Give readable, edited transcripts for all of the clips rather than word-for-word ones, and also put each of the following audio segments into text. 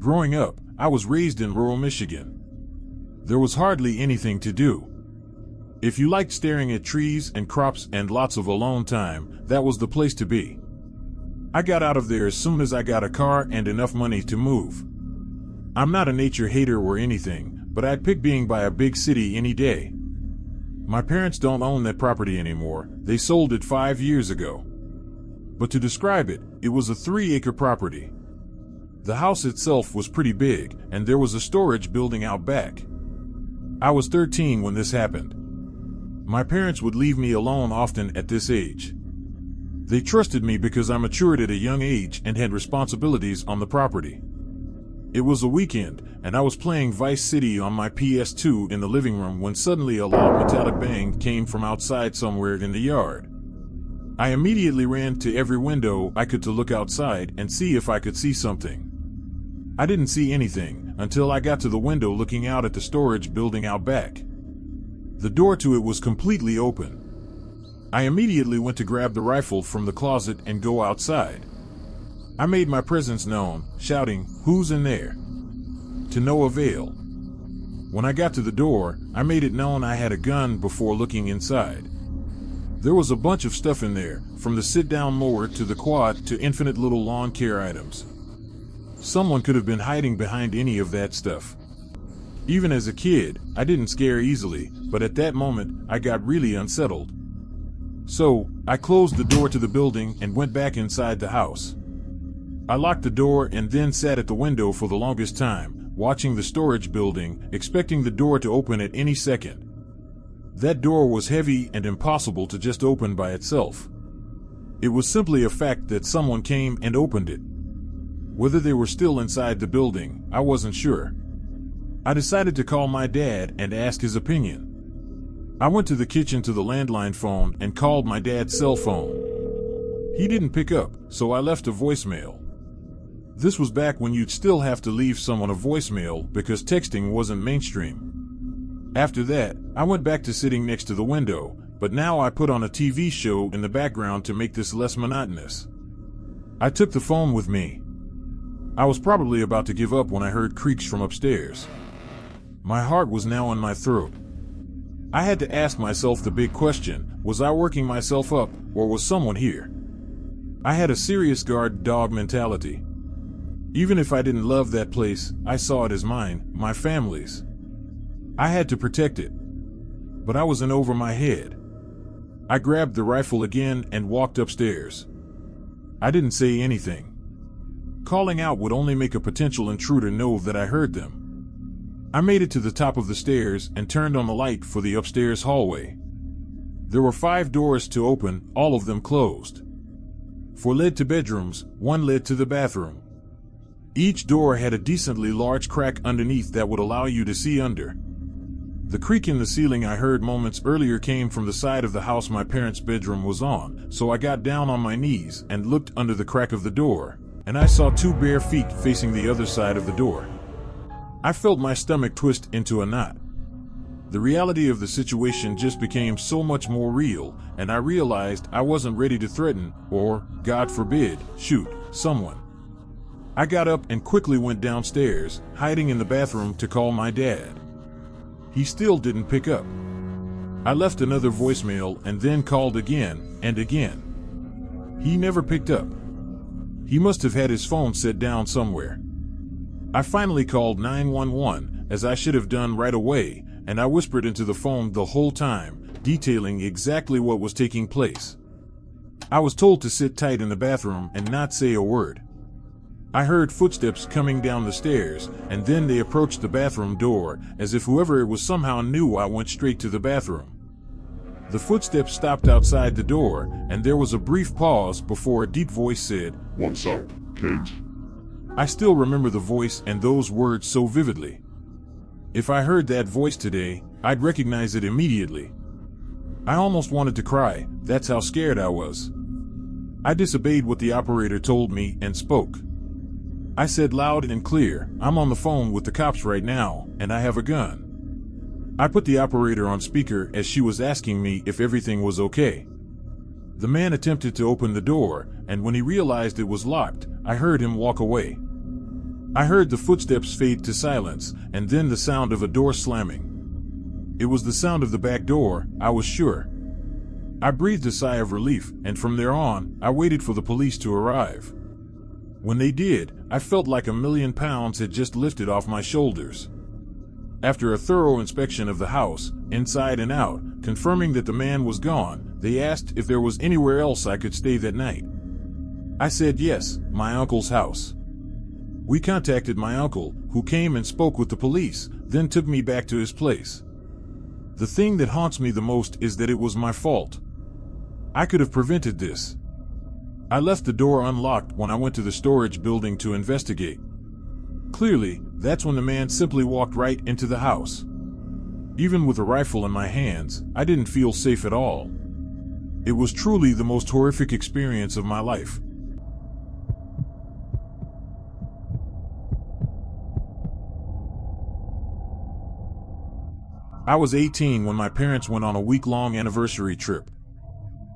Growing up, I was raised in rural Michigan. There was hardly anything to do. If you liked staring at trees and crops and lots of alone time, that was the place to be. I got out of there as soon as I got a car and enough money to move. I'm not a nature hater or anything, but I'd pick being by a big city any day. My parents don't own that property anymore. They sold it 5 years ago. But to describe it, it was a 3-acre property. The house itself was pretty big, and there was a storage building out back. I was 13 when this happened. My parents would leave me alone often at this age. They trusted me because I matured at a young age and had responsibilities on the property. It was a weekend, and I was playing Vice City on my PS2 in the living room when suddenly a loud metallic bang came from outside somewhere in the yard. I immediately ran to every window I could to look outside and see if I could see something. I didn't see anything until I got to the window looking out at the storage building out back. The door to it was completely open. I immediately went to grab the rifle from the closet and go outside. I made my presence known, shouting, "Who's in there?" To no avail. When I got to the door, I made it known I had a gun before looking inside. There was a bunch of stuff in there, from the sit-down mower to the quad to infinite little lawn care items. Someone could have been hiding behind any of that stuff. Even as a kid, I didn't scare easily, but at that moment, I got really unsettled. So, I closed the door to the building and went back inside the house. I locked the door and then sat at the window for the longest time, watching the storage building, expecting the door to open at any second. That door was heavy and impossible to just open by itself. It was simply a fact that someone came and opened it. Whether they were still inside the building, I wasn't sure. I decided to call my dad and ask his opinion. I went to the kitchen to the landline phone and called my dad's cell phone. He didn't pick up, so I left a voicemail. This was back when you'd still have to leave someone a voicemail because texting wasn't mainstream. After that, I went back to sitting next to the window, but now I put on a TV show in the background to make this less monotonous. I took the phone with me. I was probably about to give up when I heard creaks from upstairs. My heart was now in my throat. I had to ask myself the big question, was I working myself up, or was someone here? I had a serious guard dog mentality. Even if I didn't love that place, I saw it as mine, my family's. I had to protect it. But I was in over my head. I grabbed the rifle again and walked upstairs. I didn't say anything. Calling out would only make a potential intruder know that I heard them. I made it to the top of the stairs and turned on the light for the upstairs hallway. There were 5 doors to open, all of them closed. 4 led to bedrooms, 1 led to the bathroom. Each door had a decently large crack underneath that would allow you to see under. The creak in the ceiling I heard moments earlier came from the side of the house my parents' bedroom was on, so I got down on my knees and looked under the crack of the door, and I saw 2 bare feet facing the other side of the door. I felt my stomach twist into a knot. The reality of the situation just became so much more real, and I realized I wasn't ready to threaten, or, God forbid, shoot someone. I got up and quickly went downstairs, hiding in the bathroom to call my dad. He still didn't pick up. I left another voicemail and then called again and again. He never picked up. He must have had his phone set down somewhere. I finally called 911, as I should have done right away, and I whispered into the phone the whole time, detailing exactly what was taking place. I was told to sit tight in the bathroom and not say a word. I heard footsteps coming down the stairs, and then they approached the bathroom door, as if whoever it was somehow knew I went straight to the bathroom. The footsteps stopped outside the door, and there was a brief pause before a deep voice said, "What's up, Kate?" I still remember the voice and those words so vividly. If I heard that voice today, I'd recognize it immediately. I almost wanted to cry, that's how scared I was. I disobeyed what the operator told me and spoke. I said loud and clear, "I'm on the phone with the cops right now, and I have a gun." I put the operator on speaker as she was asking me if everything was okay. The man attempted to open the door, and when he realized it was locked, I heard him walk away. I heard the footsteps fade to silence, and then the sound of a door slamming. It was the sound of the back door, I was sure. I breathed a sigh of relief, and from there on, I waited for the police to arrive. When they did, I felt like £1,000,000 had just lifted off my shoulders. After a thorough inspection of the house, inside and out, confirming that the man was gone, they asked if there was anywhere else I could stay that night. I said yes, my uncle's house. We contacted my uncle, who came and spoke with the police, then took me back to his place. The thing that haunts me the most is that it was my fault. I could have prevented this. I left the door unlocked when I went to the storage building to investigate. Clearly, that's when the man simply walked right into the house. Even with a rifle in my hands, I didn't feel safe at all. It was truly the most horrific experience of my life. I was 18 when my parents went on a week-long anniversary trip.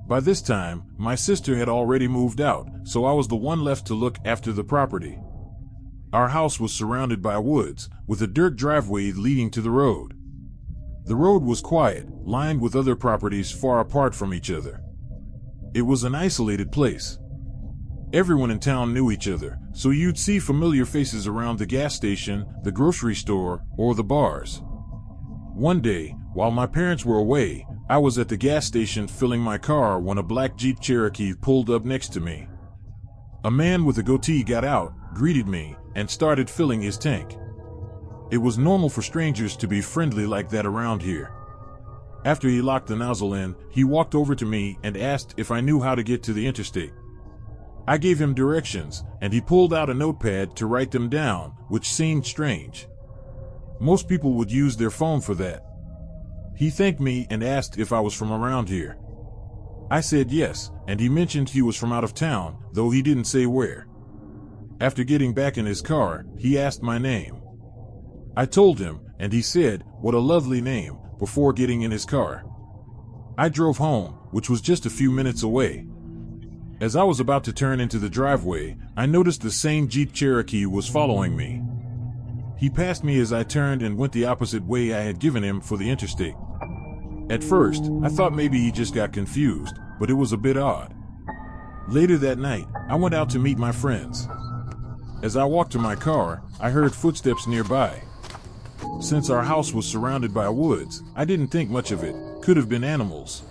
By this time, my sister had already moved out, so I was the one left to look after the property. Our house was surrounded by woods, with a dirt driveway leading to the road. The road was quiet, lined with other properties far apart from each other. It was an isolated place. Everyone in town knew each other, so you'd see familiar faces around the gas station, the grocery store, or the bars. One day, while my parents were away, I was at the gas station filling my car when a black Jeep Cherokee pulled up next to me. A man with a goatee got out, greeted me, and started filling his tank. It was normal for strangers to be friendly like that around here. After he locked the nozzle in, he walked over to me and asked if I knew how to get to the interstate. I gave him directions, and he pulled out a notepad to write them down, which seemed strange. Most people would use their phone for that. He thanked me and asked if I was from around here. I said yes, and he mentioned he was from out of town, though he didn't say where. After getting back in his car, he asked my name. I told him, and he said, "What a lovely name," before getting in his car. I drove home, which was just a few minutes away. As I was about to turn into the driveway, I noticed the same Jeep Cherokee was following me. He passed me as I turned and went the opposite way I had given him for the interstate. At first, I thought maybe he just got confused, but it was a bit odd. Later that night, I went out to meet my friends. As I walked to my car, I heard footsteps nearby. Since our house was surrounded by woods, I didn't think much of it. Could have been animals.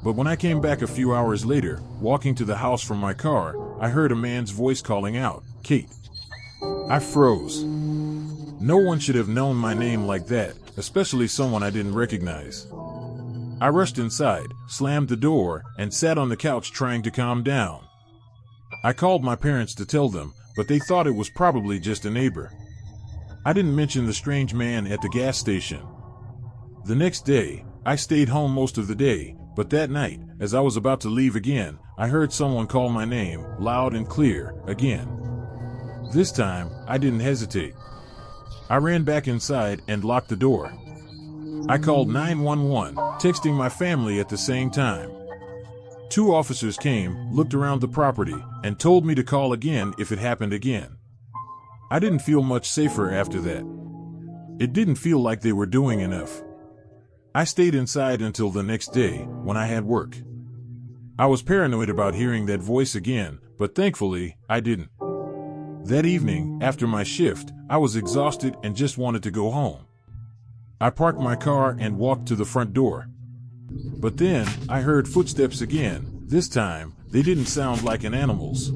But when I came back a few hours later, walking to the house from my car, I heard a man's voice calling out, "Kate." I froze. No one should have known my name like that, especially someone I didn't recognize. I rushed inside, slammed the door, and sat on the couch trying to calm down. I called my parents to tell them, but they thought it was probably just a neighbor. I didn't mention the strange man at the gas station. The next day, I stayed home most of the day, but that night, as I was about to leave again, I heard someone call my name, loud and clear, again. This time, I didn't hesitate. I ran back inside and locked the door. I called 911, texting my family at the same time. 2 officers came, looked around the property, and told me to call again if it happened again. I didn't feel much safer after that. It didn't feel like they were doing enough. I stayed inside until the next day, when I had work. I was paranoid about hearing that voice again, but thankfully, I didn't. That evening, after my shift, I was exhausted and just wanted to go home. I parked my car and walked to the front door. But then, I heard footsteps again. This time, they didn't sound like an animal's.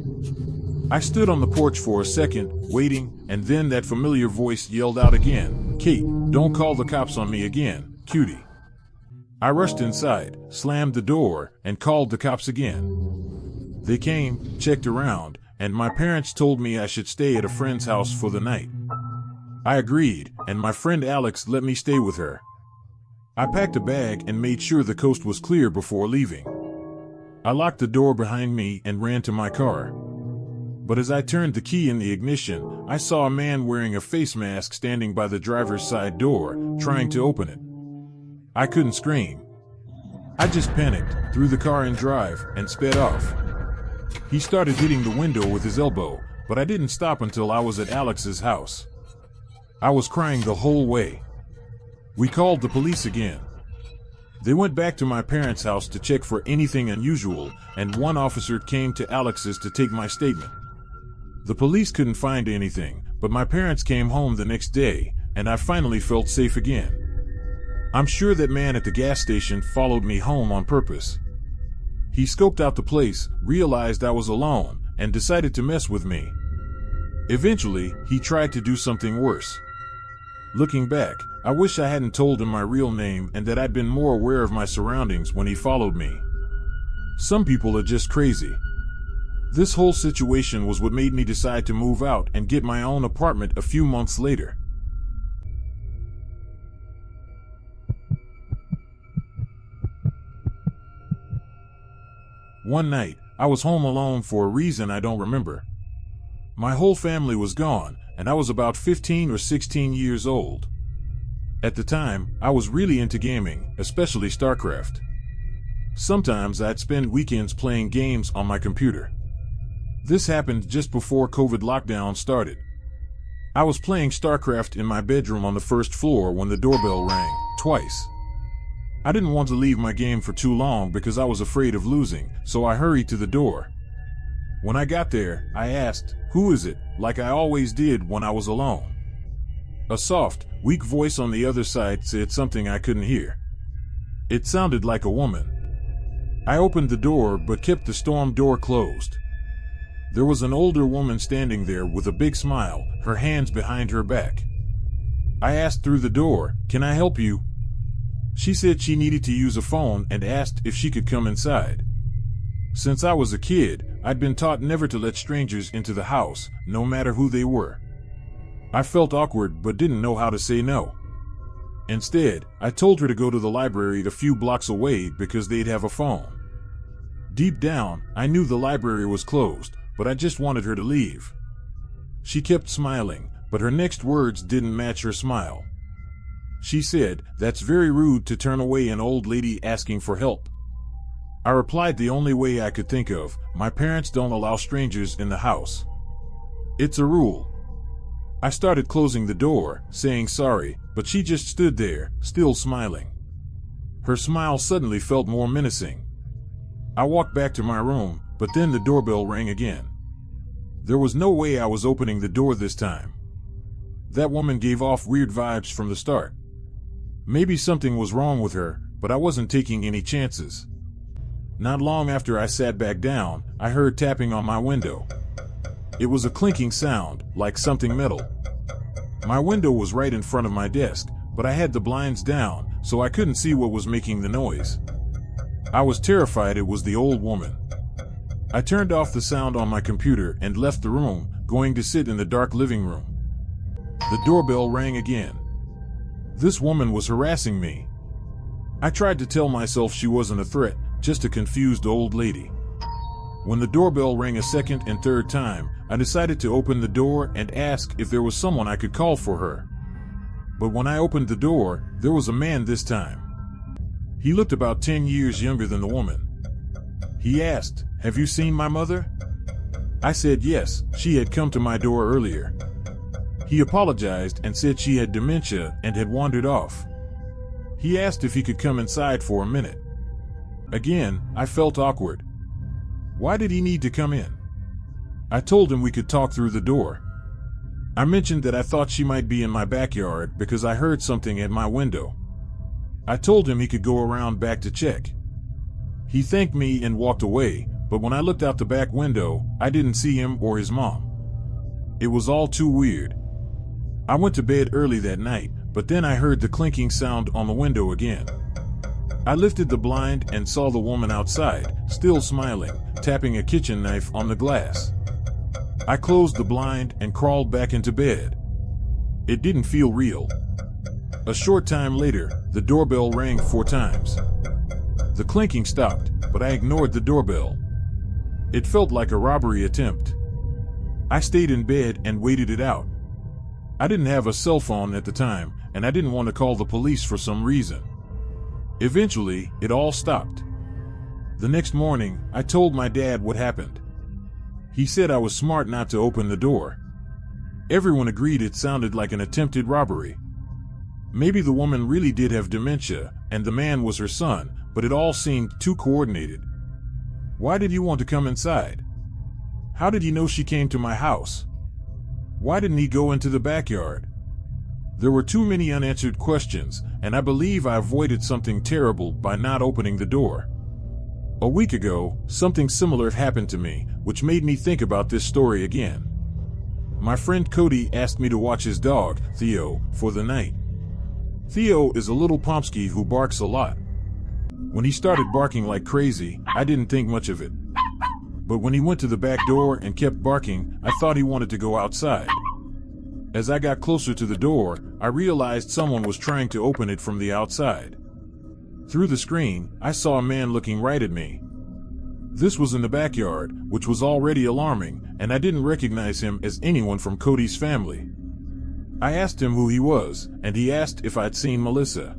I stood on the porch for a second, waiting, and then that familiar voice yelled out again, "Kate, don't call the cops on me again, cutie." I rushed inside, slammed the door, and called the cops again. They came, checked around, and my parents told me I should stay at a friend's house for the night. I agreed, and my friend Alex let me stay with her. I packed a bag and made sure the coast was clear before leaving. I locked the door behind me and ran to my car. But as I turned the key in the ignition, I saw a man wearing a face mask standing by the driver's side door, trying to open it. I couldn't scream. I just panicked, threw the car in drive, and sped off. He started hitting the window with his elbow, but I didn't stop until I was at Alex's house. I was crying the whole way. We called the police again. They went back to my parents' house to check for anything unusual, and one officer came to Alex's to take my statement. The police couldn't find anything, but my parents came home the next day, and I finally felt safe again. I'm sure that man at the gas station followed me home on purpose. He scoped out the place, realized I was alone, and decided to mess with me. Eventually, he tried to do something worse. Looking back, I wish I hadn't told him my real name and that I'd been more aware of my surroundings when he followed me. Some people are just crazy. This whole situation was what made me decide to move out and get my own apartment a few months later. One night, I was home alone for a reason I don't remember. My whole family was gone, and I was about 15 or 16 years old. At the time, I was really into gaming, especially StarCraft. Sometimes I'd spend weekends playing games on my computer. This happened just before COVID lockdown started. I was playing StarCraft in my bedroom on the first floor when the doorbell rang, twice. I didn't want to leave my game for too long because I was afraid of losing, so I hurried to the door. When I got there, I asked, "Who is it?" like I always did when I was alone. A soft, weak voice on the other side said something I couldn't hear. It sounded like a woman. I opened the door but kept the storm door closed. There was an older woman standing there with a big smile, her hands behind her back. I asked through the door, "Can I help you?" She said she needed to use a phone and asked if she could come inside. Since I was a kid, I'd been taught never to let strangers into the house, no matter who they were. I felt awkward but didn't know how to say no. Instead, I told her to go to the library a few blocks away because they'd have a phone. Deep down, I knew the library was closed, but I just wanted her to leave. She kept smiling, but her next words didn't match her smile. She said, "That's very rude to turn away an old lady asking for help." I replied the only way I could think of, "My parents don't allow strangers in the house. It's a rule." I started closing the door, saying sorry, but she just stood there, still smiling. Her smile suddenly felt more menacing. I walked back to my room, but then the doorbell rang again. There was no way I was opening the door this time. That woman gave off weird vibes from the start. Maybe something was wrong with her, but I wasn't taking any chances. Not long after I sat back down, I heard tapping on my window. It was a clinking sound, like something metal. My window was right in front of my desk, but I had the blinds down, so I couldn't see what was making the noise. I was terrified it was the old woman. I turned off the sound on my computer and left the room, going to sit in the dark living room. The doorbell rang again. This woman was harassing me. I tried to tell myself she wasn't a threat, just a confused old lady. When the doorbell rang a second and third time, I decided to open the door and ask if there was someone I could call for her. But when I opened the door, there was a man this time. He looked about 10 years younger than the woman. He asked, "Have you seen my mother?" I said yes, she had come to my door earlier. He apologized and said she had dementia and had wandered off. He asked if he could come inside for a minute. Again, I felt awkward. Why did he need to come in? I told him we could talk through the door. I mentioned that I thought she might be in my backyard because I heard something at my window. I told him he could go around back to check. He thanked me and walked away, but when I looked out the back window, I didn't see him or his mom. It was all too weird. I went to bed early that night, but then I heard the clinking sound on the window again. I lifted the blind and saw the woman outside, still smiling, tapping a kitchen knife on the glass. I closed the blind and crawled back into bed. It didn't feel real. A short time later, the doorbell rang 4 times. The clinking stopped, but I ignored the doorbell. It felt like a robbery attempt. I stayed in bed and waited it out. I didn't have a cell phone at the time, and I didn't want to call the police for some reason. Eventually, it all stopped. The next morning, I told my dad what happened. He said I was smart not to open the door. Everyone agreed it sounded like an attempted robbery. Maybe the woman really did have dementia, and the man was her son, but it all seemed too coordinated. Why did he want to come inside? How did he know she came to my house? Why didn't he go into the backyard? There were too many unanswered questions, and I believe I avoided something terrible by not opening the door. A week ago, something similar happened to me, which made me think about this story again. My friend Cody asked me to watch his dog, Theo, for the night. Theo is a little Pomsky who barks a lot. When he started barking like crazy, I didn't think much of it. But when he went to the back door and kept barking, I thought he wanted to go outside. As I got closer to the door, I realized someone was trying to open it from the outside. Through the screen, I saw a man looking right at me. This was in the backyard, which was already alarming, and I didn't recognize him as anyone from Cody's family. I asked him who he was, and he asked if I'd seen Melissa.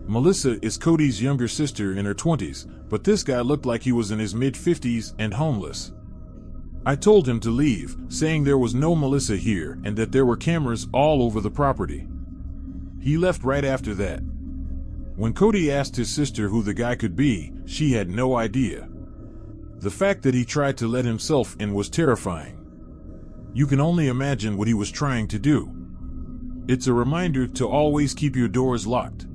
Melissa is Cody's younger sister in her 20s, but this guy looked like he was in his mid-50s and homeless. I told him to leave, saying there was no Melissa here and that there were cameras all over the property. He left right after that. When Cody asked his sister who the guy could be, she had no idea. The fact that he tried to let himself in was terrifying. You can only imagine what he was trying to do. It's a reminder to always keep your doors locked.